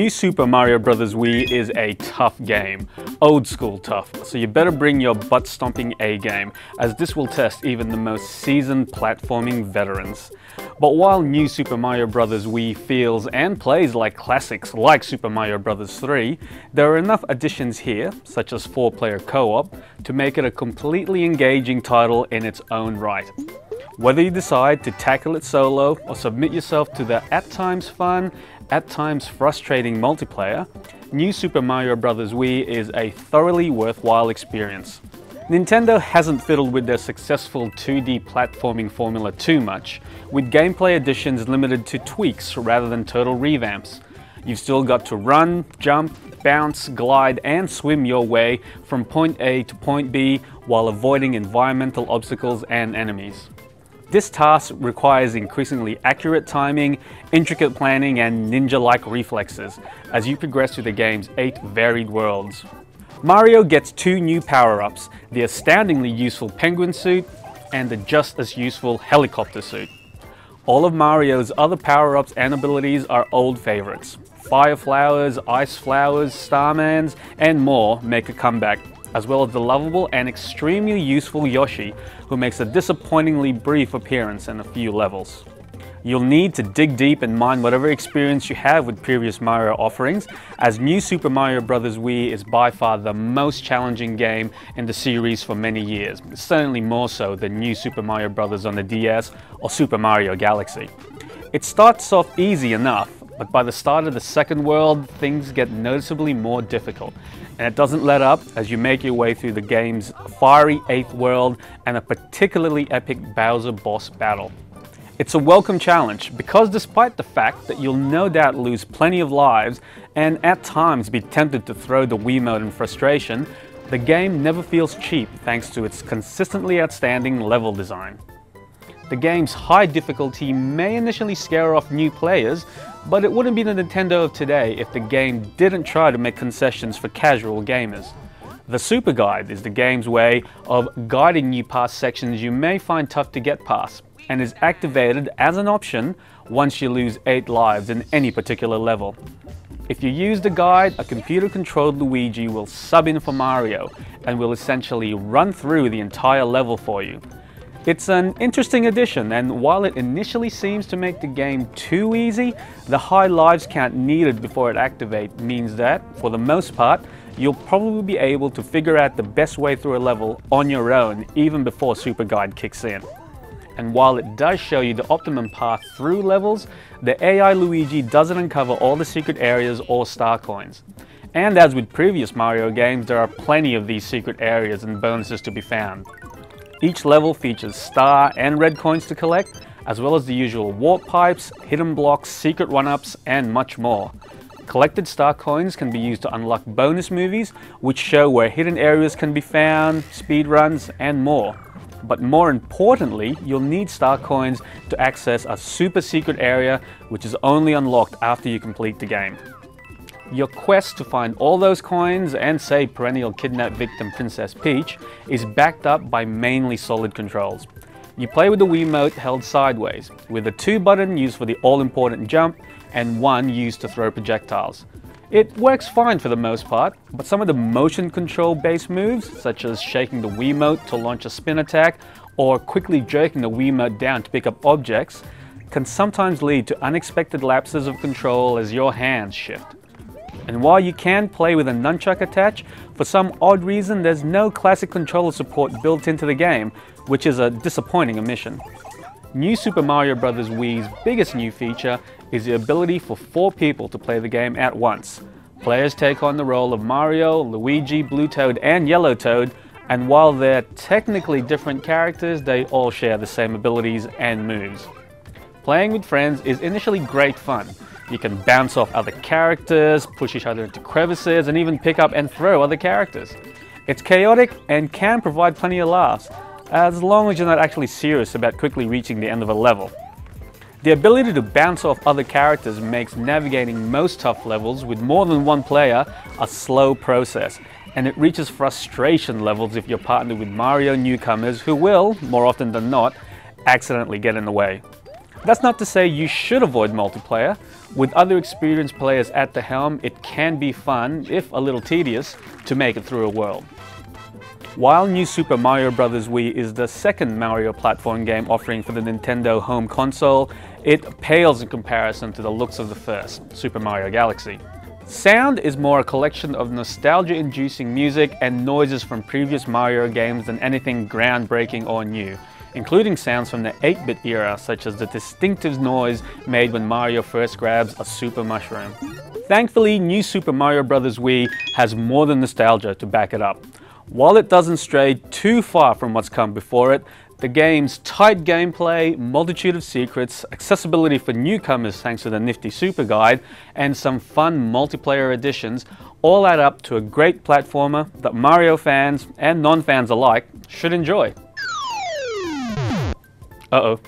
New Super Mario Bros. Wii is a tough game, old school tough, so you better bring your butt-stomping A-game, as this will test even the most seasoned platforming veterans. But while New Super Mario Bros. Wii feels and plays like classics like Super Mario Bros. 3, there are enough additions here, such as 4-player co-op, to make it a completely engaging title in its own right. Whether you decide to tackle it solo or submit yourself to the at times fun, at times frustrating multiplayer, New Super Mario Bros. Wii is a thoroughly worthwhile experience. Nintendo hasn't fiddled with their successful 2D platforming formula too much, with gameplay additions limited to tweaks rather than total revamps. You've still got to run, jump, bounce, glide and swim your way from point A to point B while avoiding environmental obstacles and enemies. This task requires increasingly accurate timing, intricate planning and ninja-like reflexes as you progress through the game's 8 varied worlds. Mario gets 2 new power-ups, the astoundingly useful penguin suit and the just as useful helicopter suit. All of Mario's other power-ups and abilities are old favorites. Fire flowers, ice flowers, starmans and more make a comeback, as well as the lovable and extremely useful Yoshi, who makes a disappointingly brief appearance in a few levels. You'll need to dig deep and mine whatever experience you have with previous Mario offerings, as New Super Mario Bros. Wii is by far the most challenging game in the series for many years, certainly more so than New Super Mario Bros. On the DS or Super Mario Galaxy. It starts off easy enough, but by the start of the second world, things get noticeably more difficult. And it doesn't let up as you make your way through the game's fiery 8th world and a particularly epic Bowser boss battle. It's a welcome challenge because despite the fact that you'll no doubt lose plenty of lives and at times be tempted to throw the Wiimote in frustration, the game never feels cheap thanks to its consistently outstanding level design. The game's high difficulty may initially scare off new players, but it wouldn't be the Nintendo of today if the game didn't try to make concessions for casual gamers. The Super Guide is the game's way of guiding you past sections you may find tough to get past, and is activated as an option once you lose 8 lives in any particular level. If you use the guide, a computer-controlled Luigi will sub in for Mario and will essentially run through the entire level for you. It's an interesting addition, and while it initially seems to make the game too easy, the high lives count needed before it activates means that, for the most part, you'll probably be able to figure out the best way through a level on your own even before Super Guide kicks in. And while it does show you the optimum path through levels, the AI Luigi doesn't uncover all the secret areas or star coins. And as with previous Mario games, there are plenty of these secret areas and bonuses to be found. Each level features star and red coins to collect, as well as the usual warp pipes, hidden blocks, secret run-ups, and much more. Collected star coins can be used to unlock bonus movies, which show where hidden areas can be found, speedruns, and more. But more importantly, you'll need star coins to access a super secret area, which is only unlocked after you complete the game. Your quest to find all those coins and save perennial kidnapped victim Princess Peach is backed up by mainly solid controls. You play with the Wiimote held sideways, with a 2 button used for the all-important jump and 1 used to throw projectiles. It works fine for the most part, but some of the motion control based moves, such as shaking the Wiimote to launch a spin attack or quickly jerking the Wiimote down to pick up objects, can sometimes lead to unexpected lapses of control as your hands shift. And while you can play with a nunchuck attached, for some odd reason there's no classic controller support built into the game, which is a disappointing omission. New Super Mario Bros. Wii's biggest new feature is the ability for 4 people to play the game at once. Players take on the role of Mario, Luigi, Blue Toad and Yellow Toad, and while they're technically different characters, they all share the same abilities and moves. Playing with friends is initially great fun. You can bounce off other characters, push each other into crevices, and even pick up and throw other characters. It's chaotic and can provide plenty of laughs, as long as you're not actually serious about quickly reaching the end of a level. The ability to bounce off other characters makes navigating most tough levels with more than one player a slow process, and it reaches frustration levels if you're partnered with Mario newcomers who will, more often than not, accidentally get in the way. That's not to say you should avoid multiplayer. With other experienced players at the helm, it can be fun, if a little tedious, to make it through a world. While New Super Mario Bros. Wii is the second Mario platform game offering for the Nintendo home console, it pales in comparison to the looks of the first, Super Mario Galaxy. Sound is more a collection of nostalgia-inducing music and noises from previous Mario games than anything groundbreaking or new, including sounds from the 8-bit era, such as the distinctive noise made when Mario first grabs a super mushroom. Thankfully, New Super Mario Bros. Wii has more than nostalgia to back it up. While it doesn't stray too far from what's come before it, the game's tight gameplay, multitude of secrets, accessibility for newcomers thanks to the nifty Super Guide, and some fun multiplayer additions all add up to a great platformer that Mario fans and non-fans alike should enjoy. Uh-oh.